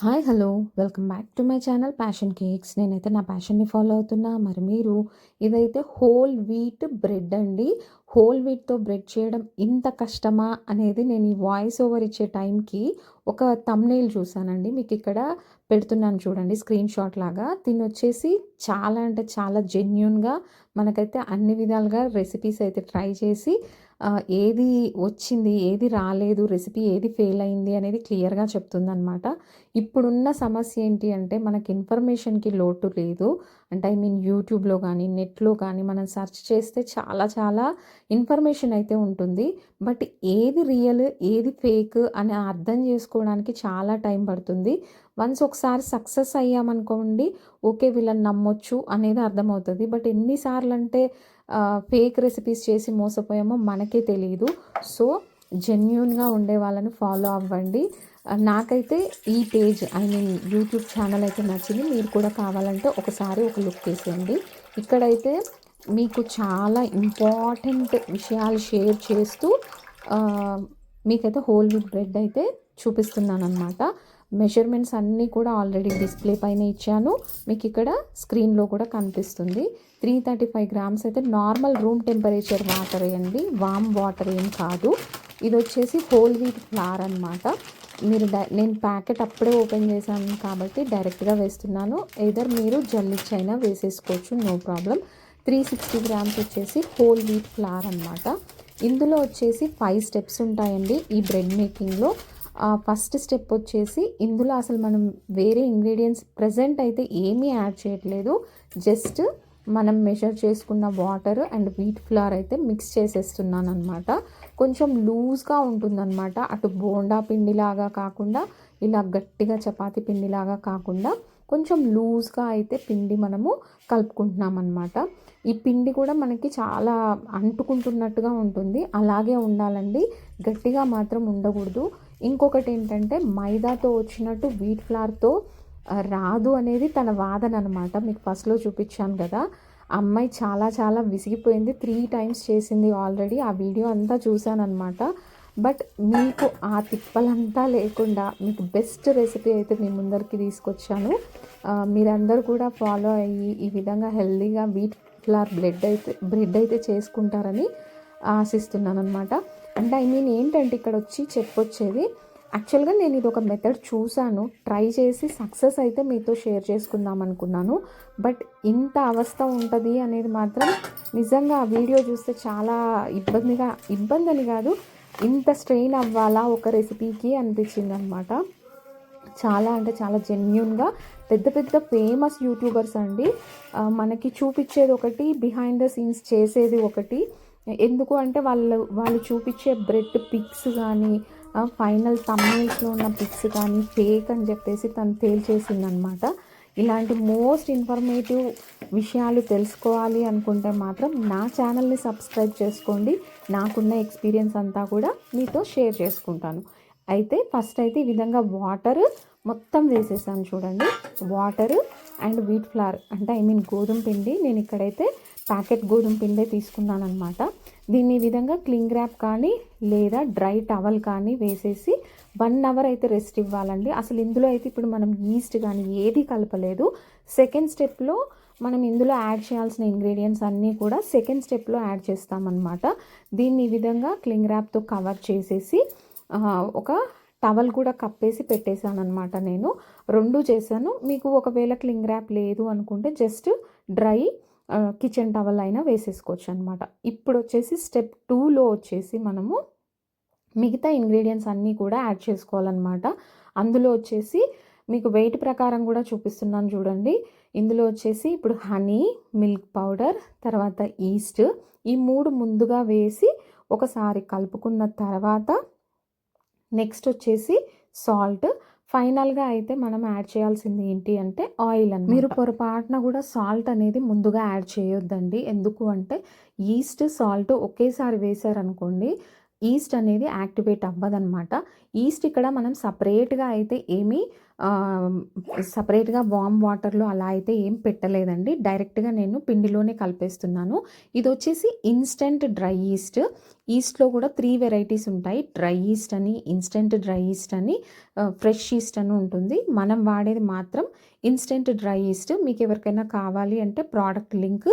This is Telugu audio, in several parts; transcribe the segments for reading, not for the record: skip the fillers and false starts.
Hi hello welcome back to my channel passion cakes. నేనైతే నా ప్యాషన్ని ఫాలో అవుతున్నా. మరి మీరు ఇదైతే హోల్ వీట్ బ్రెడ్ అండి. హోల్ వీట్తో బ్రెడ్ చేయడం ఇంత కష్టమా అనేది నేను ఈ వాయిస్ ఓవర్ ఇచ్చే టైంకి ఒక థంబ్నెయిల్ చూసానండి. మీకు ఇక్కడ పెడుతున్నాను చూడండి, స్క్రీన్ షాట్ లాగా. దీన్ని వచ్చేసి చాలా అంటే చాలా జెన్యూన్గా మనకైతే అన్ని విధాలుగా రెసిపీస్ అయితే ట్రై చేసి ఏది వచ్చింది, ఏది రాలేదు, రెసిపీ ఏది ఫెయిల్ అయింది అనేది క్లియర్గా చెప్తుందనమాట. ఇప్పుడున్న సమస్య ఏంటి అంటే మనకి ఇన్ఫర్మేషన్‌కి లోటు లేదు. అంటే యూట్యూబ్‌లో గానీ, నెట్‌లో కానీ మనం సెర్చ్ చేస్తే చాలా చాలా ఇన్ఫర్మేషన్ అయితే ఉంటుంది. బట్ ఏది రియల్, ఏది ఫేక్ అని అర్థం చేసుకోవడానికి చాలా టైం పడుతుంది. వన్స్ ఒకసారి సక్సెస్ అయ్యామనుకోండి, ఓకే వీళ్ళని నమ్మొచ్చు అనేది అర్థమవుతది. బట్ ఎన్ని సార్లంటే ఫేక్ రెసిపీస్ చేసి మోసపోయామో మనకే తెలీదు. సో, జెన్యూన్‌గా ఉండే వాళ్ళని ఫాలో అవ్వండి. నాకైతే ఈ పేజ్ యూట్యూబ్ ఛానల్ అయితే నచ్చింది. మీరు కూడా కావాలంటే ఒకసారి ఒక లుక్ వేసేయండి. ఇక్కడైతే మీకు చాలా ఇంపార్టెంట్ విషయాలు షేర్ చేస్తూ మీకైతే హోల్ వీట్ బ్రెడ్ అయితే చూపిస్తున్నానన్నమాట. మెజర్మెంట్స్ అన్నీ కూడా ఆల్రెడీ డిస్ప్లే పైన ఇచ్చాను. మీకు ఇక్కడ స్క్రీన్లో కూడా కనిపిస్తుంది. 335 గ్రామ్స్ అయితే నార్మల్ రూమ్ టెంపరేచర్ వాటర్ అండి, వామ్ వాటర్ ఏం కాదు. ఇది వచ్చేసి హోల్ వీట్ ఫ్లార్ అనమాట. నేను ప్యాకెట్ అప్పుడే ఓపెన్ చేశాను కాబట్టి డైరెక్ట్గా వేస్తున్నాను. ఎయిదర్ మీరు జల్లిచ్చైనా వేసేసుకోవచ్చు, నో ప్రాబ్లం. 360 గ్రామ్స్ వచ్చేసి హోల్ వీట్ ఫ్లార్ అనమాట. ఇందులో వచ్చేసి 5 స్టెప్స్ ఉంటాయండి ఈ బ్రెడ్ మేకింగ్లో. ఫస్ట్ స్టెప్ వచ్చేసి ఇందులో అసలు మనం వేరే ఇంగ్రీడియంట్స్ ప్రజెంట్ అయితే ఏమీ యాడ్ చేయట్లేదు. జస్ట్ మనం మెజర్ చేసుకున్న వాటర్ అండ్ వీట్ ఫ్లార్ అయితే మిక్స్ చేసేస్తున్నాను అనమాట. కొంచెం లూజ్గా ఉంటుందన్నమాట. అటు బోండా పిండిలాగా కాకుండా, ఇలా గట్టిగా చపాతీ పిండిలాగా కాకుండా కొంచెం లూజ్గా అయితే పిండి మనము కలుపుకుంటున్నాం అనమాట. ఈ పిండి కూడా మనకి చాలా అంటుకుంటున్నట్టుగా ఉంటుంది, అలాగే ఉండాలండి, గట్టిగా మాత్రం ఉండకూడదు. ఇంకొకటి ఏంటంటే మైదాతో వచ్చినట్టు వీట్ ఫ్లార్తో రాదు అనేది తన వాదన అనమాట. మీకు ఫస్ట్లో చూపించాను కదా, అమ్మాయి చాలా చాలా విసిగిపోయింది. 3 టైమ్స్ చేసింది ఆల్రెడీ. ఆ వీడియో అంతా చూశానమాట. బట్ మీకు ఆ తిప్పలంతా లేకుండా మీకు బెస్ట్ రెసిపీ అయితే మీ ముందరికి తీసుకొచ్చాను. మీరందరూ కూడా ఫాలో అయ్యి ఈ విధంగా హెల్దీగా వీట్ ఫ్లార్ బ్రెడ్ అయితే చేసుకుంటారని ఆశిస్తున్నాను అనమాట. అంటే ఏంటంటే ఇక్కడ వచ్చి చెప్పొచ్చేది, యాక్చువల్గా నేను ఇది ఒక మెథడ్ చూశాను, ట్రై చేసి సక్సెస్ అయితే మీతో షేర్ చేసుకుందాం అనుకున్నాను. బట్ ఇంత అవస్థ ఉంటుంది అనేది మాత్రం నిజంగా ఆ వీడియో చూస్తే చాలా ఇబ్బంది అని కాదు, ఇంత స్ట్రెయిన్ అవ్వాలా ఒక రెసిపీకి అనిపించింది అనమాట. చాలా అంటే చాలా జెన్యూన్గా పెద్ద పెద్ద ఫేమస్ యూట్యూబర్స్ అండి, మనకి చూపించేది ఒకటి, బిహైండ్ ద సీన్స్ చేసేది ఒకటి. ఎందుకు అంటే వాళ్ళు చూపించే బ్రెడ్ పిక్స్ కానీ, ఫైనల్ థంబ్నెయిల్స్లో ఉన్న పిక్స్ కానీ ఫేక్ అని చెప్పేసి తను తేల్చేసిందనమాట. ఇలాంటి మోస్ట్ ఇన్ఫర్మేటివ్ విషయాలు తెలుసుకోవాలి అనుకుంటే మాత్రం నా ఛానల్ని సబ్స్క్రైబ్ చేసుకోండి. నాకున్న ఎక్స్పీరియన్స్ అంతా కూడా మీతో షేర్ చేసుకుంటాను. అయితే ఫస్ట్ అయితే ఈ విధంగా వాటర్ మొత్తం వేసేసాను చూడండి. వాటర్ అండ్ వీట్ ఫ్లార్ అంటే గోధుమ పిండి. నేను ఇక్కడైతే ప్యాకెట్ గోధుమ పిండే తీసుకున్నాను అనమాట. దీన్ని ఈ విధంగా క్లింగ్ ర్యాప్ కానీ లేదా డ్రై టవల్ కానీ వేసేసి 1 అవర్ అయితే రెస్ట్ ఇవ్వాలండి. అసలు ఇందులో అయితే ఇప్పుడు మనం ఈస్ట్ కానీ ఏది కలపలేదు. సెకండ్ స్టెప్లో మనం ఇందులో యాడ్ చేయాల్సిన ఇంగ్రీడియంట్స్ అన్నీ కూడా సెకండ్ స్టెప్లో యాడ్ చేస్తామన్నమాట. దీన్ని ఈ విధంగా క్లింగ్ ర్యాప్తో కవర్ చేసేసి ఒక టవల్ కూడా కప్పేసి పెట్టేశాను అనమాట. నేను 2 చేశాను. మీకు ఒకవేళ క్లింగ్ ర్యాప్ లేదు అనుకుంటే జస్ట్ డ్రై కిచెన్ టవల్ అయినా వేసేసుకోవచ్చు అనమాట. ఇప్పుడు వచ్చేసి స్టెప్ 2లో వచ్చేసి మనము మిగతా ఇంగ్రీడియంట్స్ అన్నీ కూడా యాడ్ చేసుకోవాలన్నమాట. అందులో వచ్చేసి మీకు వెయిట్ ప్రకారం కూడా చూపిస్తున్నాను చూడండి. ఇందులో వచ్చేసి ఇప్పుడు హనీ, మిల్క్ పౌడర్, తర్వాత ఈస్ట్, ఈ 3 ముందుగా వేసి ఒకసారి కలుపుకున్న తర్వాత నెక్స్ట్ వచ్చేసి సాల్ట్, ఫైనల్గా అయితే మనం యాడ్ చేయాల్సింది ఏంటి అంటే ఆయిల్ అని. మీరు పొరపాటున కూడా సాల్ట్ అనేది ముందుగా యాడ్ చేయొద్దండి. ఎందుకు అంటే ఈస్ట్ సాల్ట్ ఒకేసారి వేశారనుకోండి ఈస్ట్ అనేది యాక్టివేట్ అవ్వదనమాట. ఈస్ట్ ఇక్కడ మనం సపరేట్‌గా అయితే ఏమీ సపరేట్‌గా వార్మ్ వాటర్‌లో అలా అయితే ఏం పెట్టలేదండి. డైరెక్ట్‌గా నేను పిండిలోనే కలిపేస్తున్నాను. ఇదొచ్చేసి ఇన్‌స్టంట్ డ్రై ఈస్ట్. ఈస్ట్‌లో కూడా 3 వెరైటీస్ ఉంటాయి. డ్రై ఈస్ట్ అని, ఇన్‌స్టంట్ డ్రై ఈస్ట్ అని, ఫ్రెష్ ఈస్ట్ అని ఉంటుంది. మనం వాడేది మాత్రం ఇన్‌స్టంట్ డ్రై ఈస్ట్. మీకు ఎవరికైనా కావాలి అంటే ప్రోడక్ట్ లింక్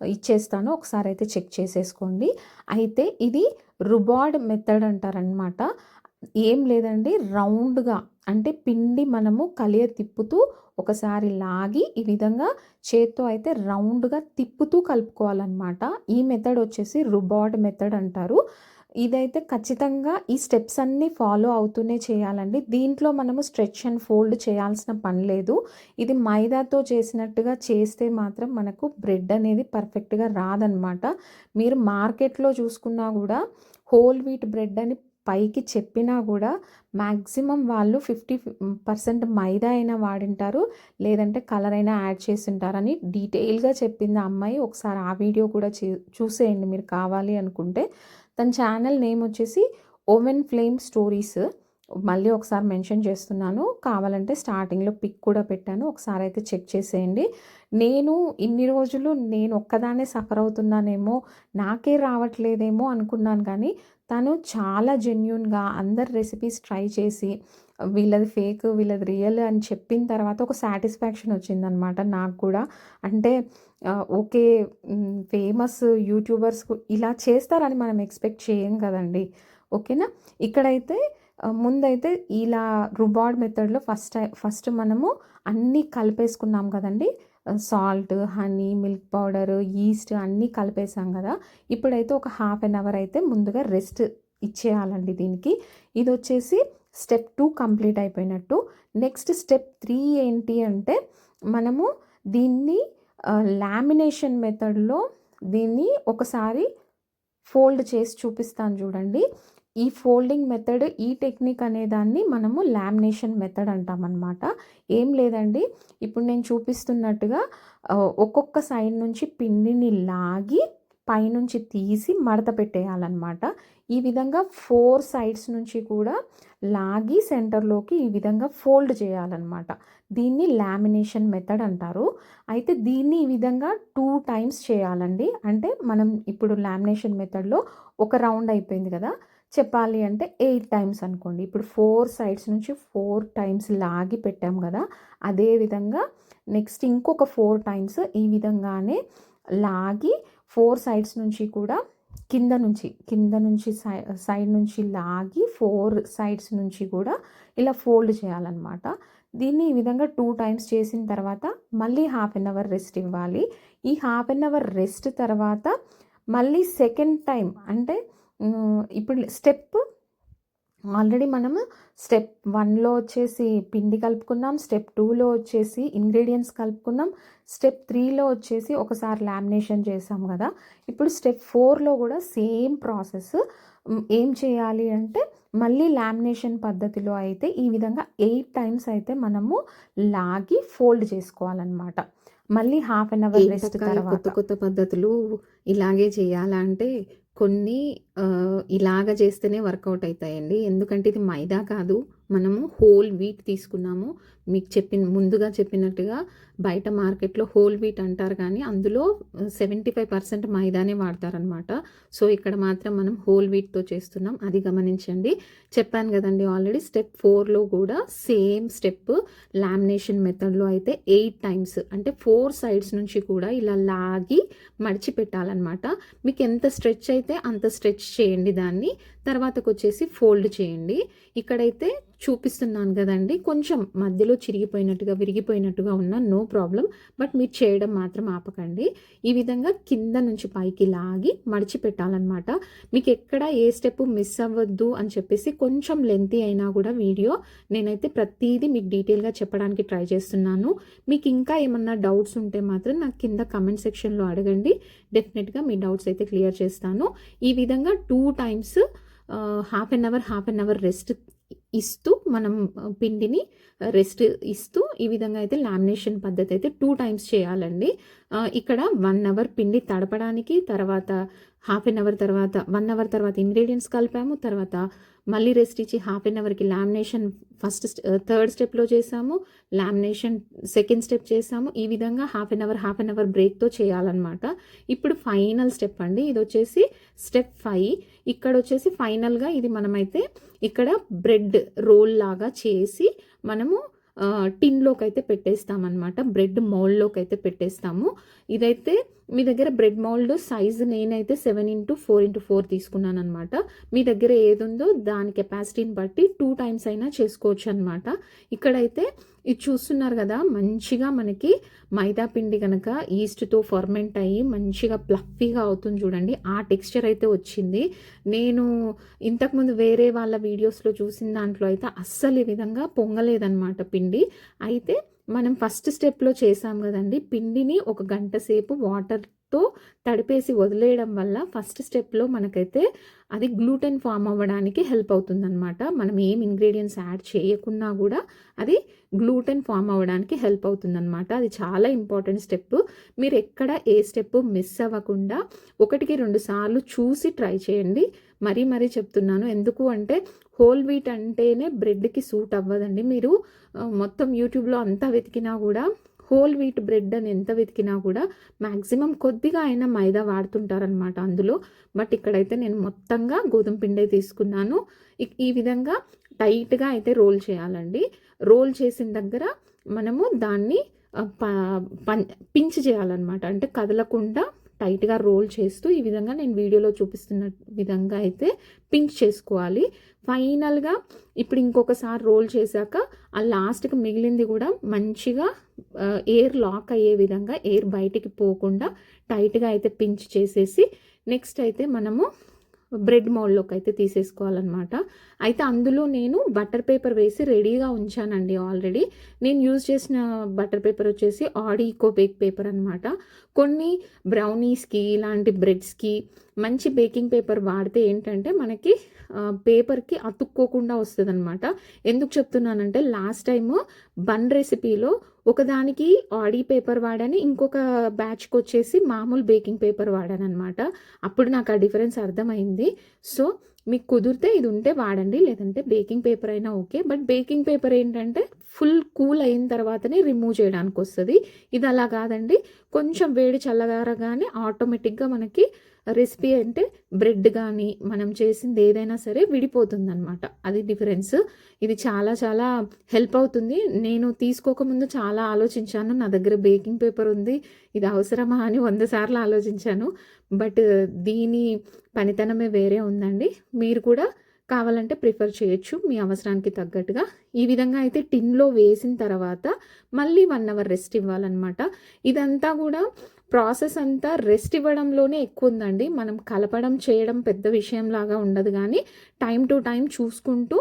ఇచ్చేస్తాను. ఒకసారి అయితే చెక్ చేసేసుకోండి. అయితే ఇది రుబార్డ్ మెథడ్ అంటారనమాట. ఏం లేదండి, రౌండ్‌గా అంటే పిండి మనము కలియ తిప్పుతూ ఒకసారి లాగి ఈ విధంగా చేత్తో అయితే రౌండ్‌గా తిప్పుతూ కలుపుకోవాలనమాట. ఈ మెథడ్ వచ్చేసి రుబార్డ్ మెథడ్ అంటారు. ఇదైతే ఖచ్చితంగా ఈ స్టెప్స్ అన్నీ ఫాలో అవుతూనే చేయాలండి. దీంట్లో మనము స్ట్రెచ్ అండ్ ఫోల్డ్ చేయాల్సిన పని లేదు. ఇది మైదాతో చేసినట్టుగా చేస్తే మాత్రం మనకు బ్రెడ్ అనేది పర్ఫెక్ట్‌గా రాదనమాట. మీరు మార్కెట్‌లో చూసుకున్నా కూడా హోల్ వీట్ బ్రెడ్ అని పైకి చెప్పినా కూడా మ్యాక్సిమం వాళ్ళు 50% మైదా అయినా వాడింటారు, లేదంటే కలర్ అయినా యాడ్ చేసుంటారని డీటెయిల్‌గా చెప్పింది ఆ అమ్మాయి. ఒకసారి ఆ వీడియో కూడా చూసేయండి మీరు కావాలి అనుకుంటే. తన ఛానల్ నేమ్ వచ్చేసి ఓవెన్ ఫ్లేమ్ స్టోరీస్. మళ్ళీ ఒకసారి మెన్షన్ చేస్తున్నాను. కావాలంటే స్టార్టింగ్‌లో పిక్ కూడా పెట్టాను. ఒకసారి అయితే చెక్ చేసేయండి. నేను ఇన్ని రోజులు నేను ఒక్కదాన్నే సఫర్ అవుతున్నానేమో, నాకే రావట్లేదేమో అనుకున్నాను కానీ తను చాలా జెన్యూన్‌గా అందరి రెసిపీస్ ట్రై చేసి వీళ్ళది ఫేక్, వీళ్ళది రియల్ అని చెప్పిన తర్వాత ఒక సాటిస్ఫాక్షన్ వచ్చిందనమాట నాకు కూడా. అంటే ఓకే, ఫేమస్ యూట్యూబర్స్ ఇలా చేస్తారని మనం ఎక్స్పెక్ట్ చేయం కదండీ. ఓకేనా. ఇక్కడైతే ముందైతే ఇలా రుబార్డ్ మెథడ్‌లో ఫస్ట్ మనము అన్నీ కలిపేసుకున్నాం కదండీ. Salt, honey, milk powder, east అన్నీ కలిపేసాం కదా. ఇప్పుడైతే ఒక హాఫ్ అన్ అవర్ అయితే ముందుగా రెస్ట్ ఇచ్చేయాలండి దీనికి. ఇది వచ్చేసి స్టెప్ 2 కంప్లీట్ అయిపోయినట్టు. నెక్స్ట్ స్టెప్ 3 ఏంటి అంటే మనము దీన్ని లామినేషన్ మెథడ్‌లో దీన్ని ఒకసారి ఫోల్డ్ చేసి చూపిస్తాను చూడండి. ఈ ఫోల్డింగ్ మెథడ్, ఈ టెక్నిక్ అనేదాన్ని మనము లామినేషన్ మెథడ్ అంటామన్నమాట. ఏం లేదండి, ఇప్పుడు నేను చూపిస్తున్నట్టుగా ఒక్కొక్క సైడ్ నుంచి పిండిని లాగి పైనుంచి తీసి మడత పెట్టేయాలన్నమాట. ఈ విధంగా 4 సైడ్స్ నుంచి కూడా లాగి సెంటర్లోకి ఈ విధంగా ఫోల్డ్ చేయాలన్నమాట. దీన్ని లామినేషన్ మెథడ్ అంటారు. అయితే దీన్ని ఈ విధంగా 2 టైమ్స్ చేయాలండి. అంటే మనం ఇప్పుడు లామినేషన్ మెథడ్లో ఒక రౌండ్ అయిపోయింది కదా, చెప్పాలి అంటే 8 టైమ్స్ అనుకోండి. ఇప్పుడు 4 సైడ్స్ నుంచి 4 టైమ్స్ లాగి పెట్టాం కదా, అదేవిధంగా నెక్స్ట్ ఇంకొక 4 టైమ్స్ ఈ విధంగానే లాగి 4 సైడ్స్ నుంచి కూడా కింద నుంచి సైడ్ నుంచి లాగి 4 సైడ్స్ నుంచి కూడా ఇలా ఫోల్డ్ చేయాలన్నమాట. దీన్ని ఈ విధంగా 2 టైమ్స్ చేసిన తర్వాత మళ్ళీ హాఫ్ అన్ అవర్ రెస్ట్ ఇవ్వాలి. ఈ హాఫ్ అన్ అవర్ రెస్ట్ తర్వాత మళ్ళీ సెకండ్ టైం అంటే ఇప్పుడు స్టెప్ ఆల్రెడీ మనము స్టెప్ 1లో వచ్చేసి పిండి కలుపుకున్నాం, స్టెప్ 2లో వచ్చేసి ఇంగ్రీడియంట్స్ కలుపుకున్నాం, స్టెప్ 3లో వచ్చేసి ఒకసారి లామినేషన్ చేసాం కదా. ఇప్పుడు స్టెప్ 4లో కూడా సేమ్ ప్రాసెస్. ఏం చేయాలి అంటే మళ్ళీ లామినేషన్ పద్ధతిలో అయితే ఈ విధంగా 8 టైమ్స్ అయితే మనము లాగి ఫోల్డ్ చేసుకోవాలన్నమాట. మళ్ళీ హాఫ్ అన్ అవర్ రెస్ట్ తర్వాత కొత్త పద్ధతులు ఇలాగే చేయాలా అంటే కొన్ని ఇలాగ చేస్తేనే వర్కౌట్ అవుతాయండి. ఎందుకంటే ఇది మైదా కాదు, మనము హోల్ వీట్ తీసుకున్నాము. మీకు ముందుగా చెప్పినట్టుగా బయట మార్కెట్లో హోల్ వీట్ అంటారు కానీ అందులో 75% మైదానే వాడతారనమాట. సో ఇక్కడ మాత్రం మనం హోల్ వీట్తో చేస్తున్నాం, అది గమనించండి. చెప్పాను కదండి ఆల్రెడీ స్టెప్ 4లో కూడా సేమ్ స్టెప్ లామినేషన్ మెథడ్లో అయితే 8 టైమ్స్ అంటే 4 సైడ్స్ నుంచి కూడా ఇలా లాగి మడిచి పెట్టాలన్నమాట. మీకు ఎంత స్ట్రెచ్ అయితే అంత స్ట్రెచ్ చేయండి దాన్ని. తర్వాతకు వచ్చేసి ఫోల్డ్ చేయండి. ఇక్కడైతే చూపిస్తున్నాను కదండి, కొంచెం మధ్యలో విరిగిపోయినట్టుగా ఉన్న నో ప్రాబ్లం, బట్ మీరు చేయడం మాత్రం ఆపకండి. ఈ విధంగా కింద నుంచి పైకి లాగి మడిచి పెట్టాలన్నమాట. మీకు ఎక్కడ ఏ స్టెప్ మిస్ అవ్వద్దు అని చెప్పేసి కొంచెం లెంతీ అయినా కూడా వీడియో నేనైతే ప్రతిదీ మీకు డీటెయిల్గా చెప్పడానికి ట్రై చేస్తున్నాను. మీకు ఇంకా ఏమన్నా డౌట్స్ ఉంటే మాత్రం నాకు కింద కమెంట్ సెక్షన్లో అడగండి. డెఫినెట్గా మీ డౌట్స్ అయితే క్లియర్ చేస్తాను. ఈ విధంగా 2 times half an hour rest ఇస్తూ మనం పిండిని రెస్ట్ ఇస్తూ ఈ విధంగా అయితే లామినేషన్ పద్ధతి అయితే 2 టైమ్స్ చేయాలండి. ఇక్కడ 1 అవర్ పిండి తడపడానికి, తర్వాత హాఫ్ ఎన్ అవర్ తర్వాత 1 అవర్ తర్వాత ఇంగ్రీడియంట్స్ కలిపాము. తర్వాత మళ్ళీ రెస్ట్ ఇచ్చి హాఫ్ ఎన్ అవర్కి లామినేషన్ థర్డ్ స్టెప్లో చేసాము, లామినేషన్ సెకండ్ స్టెప్ చేసాము. ఈ విధంగా హాఫ్ ఎన్ అవర్ బ్రేక్తో చేయాలన్నమాట. ఇప్పుడు ఫైనల్ స్టెప్ అండి, ఇది వచ్చేసి స్టెప్ 5. ఇక్కడ వచ్చేసి ఫైనల్గా ఇది మనమైతే ఇక్కడ బ్రెడ్ రోల్ లాగా చేసి మనము టిన్లోకి అయితే పెట్టేస్తామన్నమాట. బ్రెడ్ మౌల్డ్లోకి అయితే పెట్టేస్తాము. ఇదైతే మీ దగ్గర బ్రెడ్ మౌల్డ్ సైజు నేనైతే 7x4x4 తీసుకున్నాను అనమాట. మీ దగ్గర ఏది ఉందో దాని కెపాసిటీని బట్టి 2 టైమ్స్ అయినా చేసుకోవచ్చు అనమాట. ఇక్కడైతే ఇది చూస్తున్నారు కదా, మంచిగా మనకి మైదా పిండి కనుక ఈస్ట్తో ఫర్మెంట్ అయ్యి మంచిగా ప్లఫీగా అవుతుంది చూడండి. ఆ టెక్స్చర్ అయితే వచ్చింది. నేను ఇంతకుముందు వేరే వాళ్ళ వీడియోస్లో చూసిన దాంట్లో అయితే అస్సలు ఈ విధంగా పొంగలేదన్నమాట పిండి. అయితే మనం ఫస్ట్ స్టెప్లో చేసాం కదండి, పిండిని 1 గంట సేపు వాటర్తో తడిపేసి వదిలేయడం వల్ల ఫస్ట్ స్టెప్లో మనకైతే అది గ్లూటెన్ ఫామ్ అవ్వడానికి హెల్ప్ అవుతుందన్నమాట. మనం ఏం ఇంగ్రీడియంట్స్ యాడ్ చేయకున్నా కూడా అది గ్లూటెన్ ఫామ్ అవ్వడానికి హెల్ప్ అవుతుందన్నమాట. అది చాలా ఇంపార్టెంట్ స్టెప్. మీరు ఎక్కడ ఏ స్టెప్ మిస్ అవ్వకుండా 1-2 సార్లు చూసి ట్రై చేయండి. మరీ చెప్తున్నాను, ఎందుకు అంటే హోల్ వీట్ అంటేనే బ్రెడ్కి సూట్ అవ్వదండి. మీరు మొత్తం యూట్యూబ్లో అంతా వెతికినా కూడా హోల్ వీట్ బ్రెడ్ అని ఎంత వెతికినా కూడా మ్యాక్సిమం కొద్దిగా అయినా మైదా వాడుతుంటారనమాట అందులో. బట్ ఇక్కడైతే నేను మొత్తంగా గోధుమ పిండే తీసుకున్నాను. ఈ విధంగా టైట్గా అయితే రోల్ చేయాలండి. రోల్ చేసిన దగ్గర మనము దాన్ని పించ్ చేయాలన్నమాట. అంటే కదలకుండా టైట్గా రోల్ చేస్తూ ఈ విధంగా నేను వీడియోలో చూపిస్తున్న విధంగా అయితే పించ్ చేసుకోవాలి. ఫైనల్గా ఇప్పుడు ఇంకొకసారి రోల్ చేశాక ఆ లాస్ట్కి మిగిలింది కూడా మంచిగా ఎయిర్ లాక్ అయ్యే విధంగా, ఎయిర్ బయటికి పోకుండా టైట్గా అయితే పించ్ చేసేసి నెక్స్ట్ అయితే మనము బ్రెడ్ మౌల్డ్లోకి అయితే తీసేసుకోవాలన్నమాట. అయితే అందులో నేను బటర్ పేపర్ వేసి రెడీగా ఉంచానండి ఆల్రెడీ. నేను యూజ్ చేసిన బటర్ పేపర్ వచ్చేసి ఆడి ఈకో బేక్ పేపర్ అనమాట. కొన్ని బ్రౌనీస్కి ఇలాంటి బ్రెడ్స్కి మంచి బేకింగ్ పేపర్ వాడితే ఏంటంటే మనకి పేపర్కి అతుక్కోకుండా వస్తుంది అనమాట. ఎందుకు చెప్తున్నానంటే లాస్ట్ టైము బన్ రెసిపీలో ఒకదానికి ఆడి పేపర్ వాడాను, ఇంకొక బ్యాచ్కి వచ్చేసి మామూలు బేకింగ్ పేపర్ వాడాను అనమాట. అప్పుడు నాకు ఆ డిఫరెన్స్ అర్థమైంది. సో మీకు కుదిరితే ఇది ఉంటే వాడండి, లేదంటే బేకింగ్ పేపర్ అయినా ఓకే. బట్ బేకింగ్ పేపర్ ఏంటంటే ఫుల్ కూల్ అయిన తర్వాతనే రిమూవ్ చేయడానికి వస్తుంది. ఇది అలా కాదండి, కొంచెం వేడి చల్లగారగానే ఆటోమేటిక్గా మనకి రెసిపీ అంటే బ్రెడ్ కానీ మనం చేసింది ఏదైనా సరే విడిపోతుంది అనమాట. అది డిఫరెన్స్. ఇది చాలా హెల్ప్ అవుతుంది. నేను తీసుకోకముందు చాలా ఆలోచించాను, నా దగ్గర బేకింగ్ పేపర్ ఉంది, ఇది అవసరమా అని 100 సార్లు ఆలోచించాను. బట్ దీని పనితనమే వేరే ఉందండి. మీరు కూడా కావాలంటే ప్రిఫర్ చేయొచ్చు మీ అవసరానికి తగ్గట్టుగా. ఈ విధంగా అయితే టిన్లో వేసిన తర్వాత మళ్ళీ 1 అవర్ రెస్ట్ ఇవ్వాలన్నమాట. ఇదంతా కూడా ప్రాసెస్ అంతా రెస్ట్ ఇవ్వడంలోనే ఎక్కువ ఉందండి. మనం కలపడం చేయడం పెద్ద విషయంలాగా ఉండదు, కానీ టైం టు టైం చూసుకుంటూ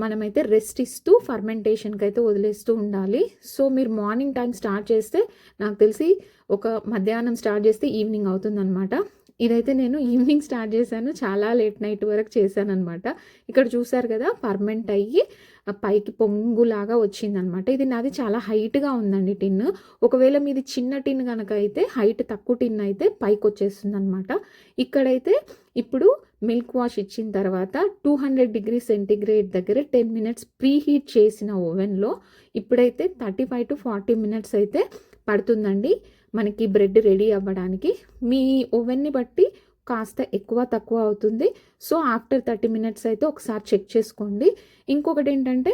మనమైతే రెస్ట్ ఇస్తూ ఫర్మెంటేషన్కి అయితే వదిలేస్తూ ఉండాలి. సో మీరు మార్నింగ్ టైం స్టార్ట్ చేస్తే నాకు తెలిసి ఒక మధ్యాహ్నం స్టార్ట్ చేస్తే ఈవినింగ్ అవుతుందన్నమాట. ఇదైతే నేను ఈవినింగ్ స్టార్ట్ చేశాను, చాలా లేట్ నైట్ వరకు చేశాను అనమాట. ఇక్కడ చూసారు కదా, ఫర్మెంట్ అయ్యి పైకి పొంగులాగా వచ్చిందనమాట. ఇది నాది చాలా హైట్గా ఉందండి టిన్. ఒకవేళ మీది చిన్న టిన్ కనుక అయితే, హైట్ తక్కువ టిన్ అయితే పైకి వచ్చేస్తుంది అనమాట. ఇక్కడైతే ఇప్పుడు మిల్క్ వాష్ ఇచ్చిన తర్వాత 200 డిగ్రీ సెంటీగ్రేడ్ దగ్గర 10 మినిట్స్ ప్రీ హీట్ చేసిన ఓవెన్లో ఇప్పుడైతే 35 to 40 మినిట్స్ అయితే పడుతుందండి మనకి బ్రెడ్ రెడీ అవ్వడానికి. మీ ఓవెన్ని బట్టి కాస్త ఎక్కువ తక్కువ అవుతుంది. సో ఆఫ్టర్ 30 మినిట్స్ అయితే ఒకసారి చెక్ చేసుకోండి. ఇంకొకటి ఏంటంటే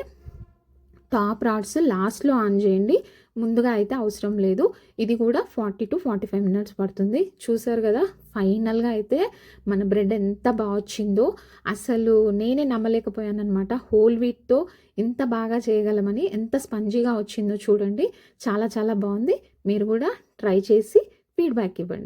టాప్ రాడ్స్ లాస్ట్లో ఆన్ చేయండి, ముందుగా అయితే అవసరం లేదు. ఇది కూడా 40 to 45 మినిట్స్ పడుతుంది. చూసారు కదా, ఫైనల్గా అయితే మన బ్రెడ్ ఎంత బాగా వచ్చిందో అసలు నేనే నమ్మలేకపోయాను అనమాట. హోల్ వీట్తో ఎంత బాగా చేయగలమని, ఎంత స్పంజీగా వచ్చిందో చూడండి. చాలా బాగుంది. మీరు కూడా ట్రై చేసి ఫీడ్బ్యాక్ ఇవ్వండి.